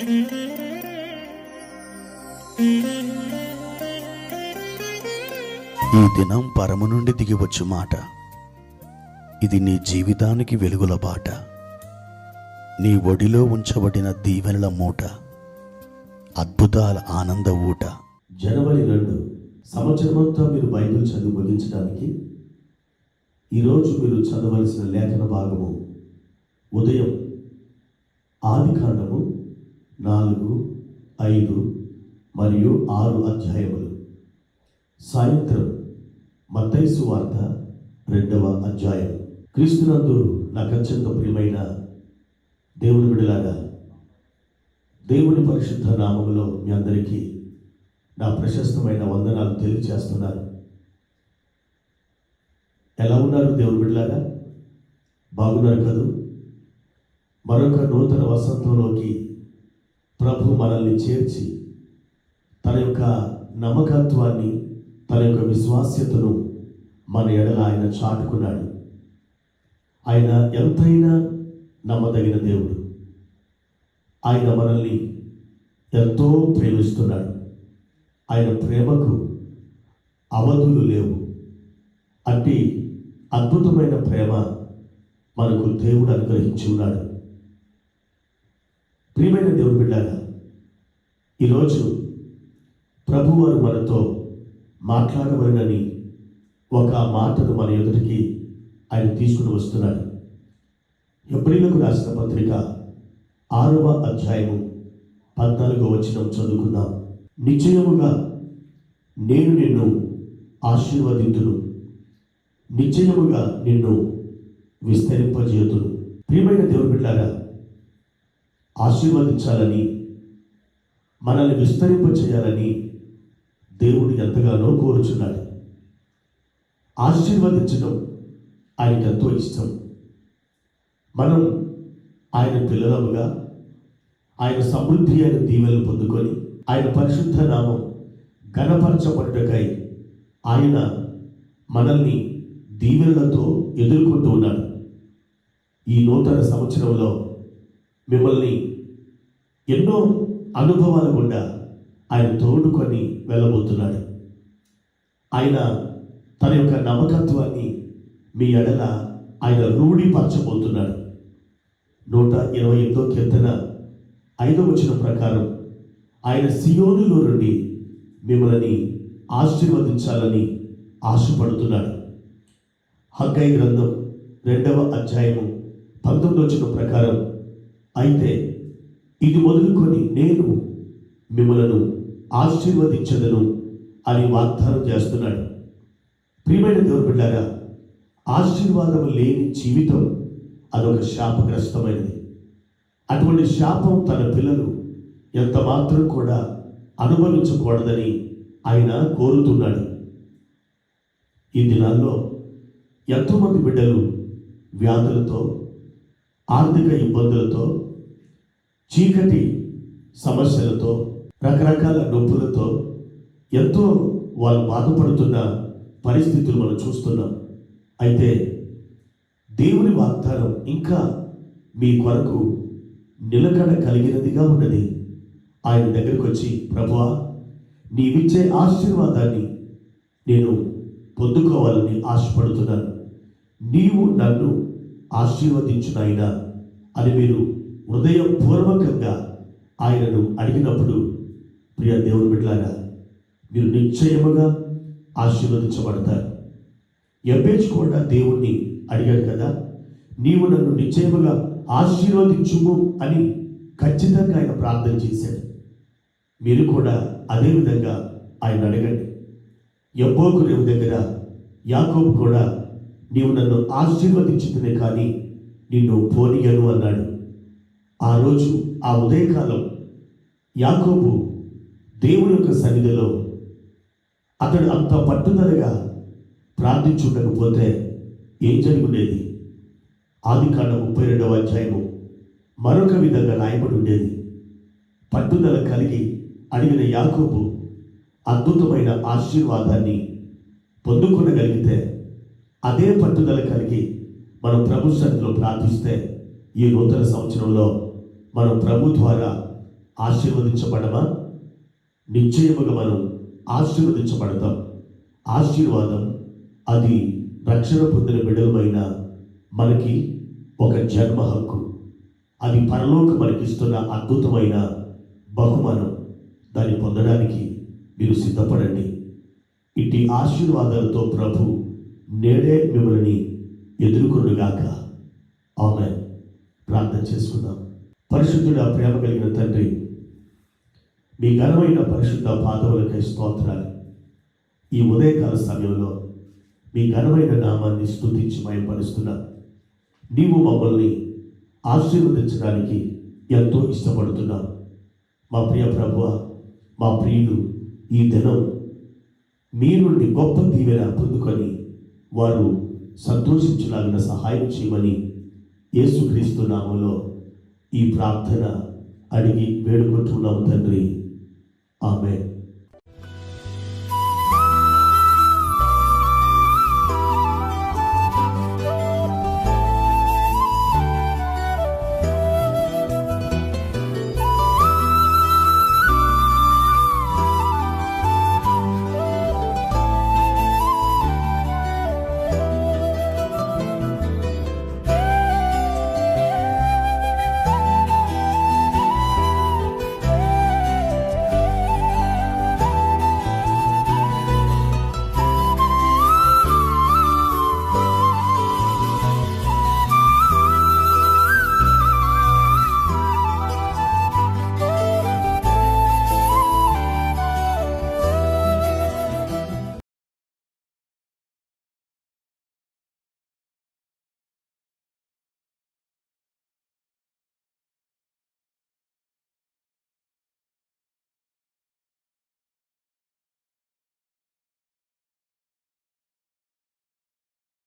ఈ దినం పరము నుండి దిగివచ్చు మాట. ఇది నీ జీవితానికి వెలుగుల బాట. నీ ఒడిలో ఉంచబడిన దీవెనల మూట, అద్భుతాల ఆనంద ఊట. జనవరి 2 సంవత్సరమంతా మీరు బైబిల్ చదువు ముగించడానికి ఈరోజు మీరు చదవలసిన లేఖన భాగము ఉదయం ఆదికాండము 4, 5 మరియు 6 అధ్యాయములు, సాయంత్రం మత్తయి సువార్త 2వ అధ్యాయం. క్రీస్తునందు నాకు అత్యంత ప్రియమైన దేవుని బిడ్డలారా, దేవుని పరిశుద్ధ నామములో మీ అందరికీ నా ప్రశస్తమైన వందనాలు తెలియజేస్తున్నాను. ఎలా ఉన్నారు దేవుని బిడ్డలారా? బాగున్నారు కదూ? మరొక నూతన వసంతంలోకి ప్రభు మనల్ని చేర్చి తన యొక్క నమ్మకత్వాన్ని, తన యొక్క విశ్వాస్యతను మన ఎడల ఆయన చాటుకున్నాడు. ఆయన ఎంతైనా నమ్మదగిన దేవుడు. ఆయన మనల్ని ఎంతో ప్రేమిస్తున్నాడు. ఆయన ప్రేమకు అవధులు లేవు. అట్టి అద్భుతమైన ప్రేమ మనకు దేవుడు అనుగ్రహించి ఉన్నాడు. ప్రియమైన దేవుని బిడ్డలారా, ఈరోజు ప్రభువారు మనతో మాట్లాడవలనని ఒక మాటను మన ఎదుటికి ఆయన తీసుకుని వస్తున్నాడు. హెబ్రీయులకు రాసిన పత్రిక 6వ అధ్యాయము 14వ వచనం చదువుకుందాం. నిశ్చయముగా నేను నిన్ను ఆశీర్వదింతును, నిశ్చయముగా నిన్ను విస్తరింపజేయుదును. ప్రియమైన దేవుని బిడ్డలారా, ఆశీర్వదించాలని, మనల్ని విస్తరింపచేయాలని దేవుడు ఎంతగానో కోరుచున్నాడు. ఆశీర్వదించడం ఆయనకు ఎంతో ఇష్టం. మనం ఆయన పిల్లలముగా ఆయన సమృద్ధి అయిన దీవెనలు పొందుకొని ఆయన పరిశుద్ధ నామం ఘనపరచబడుటకై ఆయన మనల్ని దీవెనలతో ఎదుర్కొంటూ ఉన్నాడు. ఈ నూతన సంవత్సరంలో మిమ్మల్ని ఎన్నో అనుభవాల గుండా ఆయన తోడుకొని వెళ్ళబోతున్నాడు. ఆయన తన యొక్క నమ్మకత్వాన్ని మీ ఎడల ఆయన రూఢిపరచబోతున్నాడు. 128వ కీర్తన 5వ వచనం ప్రకారం ఆయన సియోనులో నుండి మిమ్మల్ని ఆశీర్వదించాలని ఆశపడుతున్నాడు. హగ్గయి గ్రంథం 2వ అధ్యాయము 19వ వచనం ప్రకారం అయితే ఇది మొదలుకొని నేను మిమ్మలను ఆశీర్వదించదను అని వాగ్దానం చేస్తున్నాడు. ప్రియమైన దేవుని బిడ్డలారా, ఆశీర్వాదం లేని జీవితం అదొక శాపగ్రస్తమైనది. అటువంటి శాపం తన పిల్లలు ఎంత మాత్రం కూడా అనుభవించకూడదని ఆయన కోరుతున్నాడు. ఈ దినాల్లో ఎంతోమంది బిడ్డలు వ్యాధులతో, ఆర్థిక ఇబ్బందులతో, చీకటి సమస్యలతో, రకరకాల నొప్పులతో ఎంతో వాళ్ళు బాధపడుతున్న పరిస్థితులు మనం చూస్తున్నాం. అయితే దేవుని వాగ్దానం ఇంకా మీ కొరకు నిలకడ కలిగినదిగా ఉన్నది. ఆయన దగ్గరికి వచ్చి, ప్రభువా, నీవిచ్చే ఆశీర్వాదాన్ని నేను పొందుకోవాలని ఆశపడుతున్నాను, నీవు నన్ను ఆశీర్వదించు నాయనా అని మీరు హృదయపూర్వకంగా ఆయనను అడిగినప్పుడు, ప్రియ దేవుని బిడ్డలారా, మీరు నిశ్చయముగా ఆశీర్వదించబడతారు. ఎబ్బేజు కూడా దేవుణ్ణి అడిగాడు కదా, నీవు నన్ను నిశ్చయముగా ఆశీర్వదించుము అని ఖచ్చితంగా ఆయన ప్రార్థన చేశాడు. మీరు కూడా అదే విధంగా ఆయన అడగండి. యబ్బోకు రేవు దగ్గర యాకోబు కూడా నీవు నన్ను ఆశీర్వదించుతునే కానీ నిన్ను పోనీయను అన్నాడు. ఆ రోజు ఆ ఉదయకాలం యాకోబు దేవుని యొక్క సన్నిధిలో అతడు అంత పట్టుదలగా ప్రార్థించుండకపోతే ఏం జరిగి ఉండేది? ఆదికాండం 32వ అధ్యాయము మరొక విధంగా రాయబడి ఉండేది. పట్టుదల కలిగి అడిగిన యాకోబు అద్భుతమైన ఆశీర్వాదాన్ని పొందుకొనగలిగితే, అదే పట్టుదల కలిగి మనం ప్రభు సన్నిధిలో ప్రార్థిస్తే ఈ నూతన సంవత్సరంలో మనం ప్రభు ద్వారా ఆశీర్వదించబడమా? నిశ్చయముగా మనం ఆశీర్వదించబడతాం. ఆశీర్వాదం అది రక్షణ పొందిన బిడ్డలమైన మనకి ఒక జన్మ హక్కు. అది పరలోకం మనకిస్తున్న అద్భుతమైన బహుమానం. దాన్ని పొందడానికి మీరు సిద్ధపడండి. ఇట్టి ఆశీర్వాదాలతో ప్రభు నేడే మిమ్మల్ని ఎదుర్కొనుగాక. ఆమేన్. ప్రార్థన చేసుకుందాం. పరిశుద్ధుడా, ప్రేమ కలిగిన తండ్రి, మీ ఘనమైన పరిశుద్ధ పాదములకై స్తోత్రాలు. ఈ ఉదయకాల సమయంలో మీ ఘనమైన నామాన్ని స్తుతించి మహిమపరుస్తున్నాం. నీవు మమ్మల్ని ఆశీర్వదించడానికి ఎంతో ఇష్టపడుతున్నాం. మా ప్రియ ప్రభువా, మా ప్రియులు ఈ దినం మీ నుండి గొప్ప దీవెన పొందుకొని వారు సంతోషించలాగిన సహాయం చేయమని యేసుక్రీస్తు నామములో ఈ ప్రార్థన అడిగి వేడుకుంటున్నాము తండ్రి. ఆమేన్.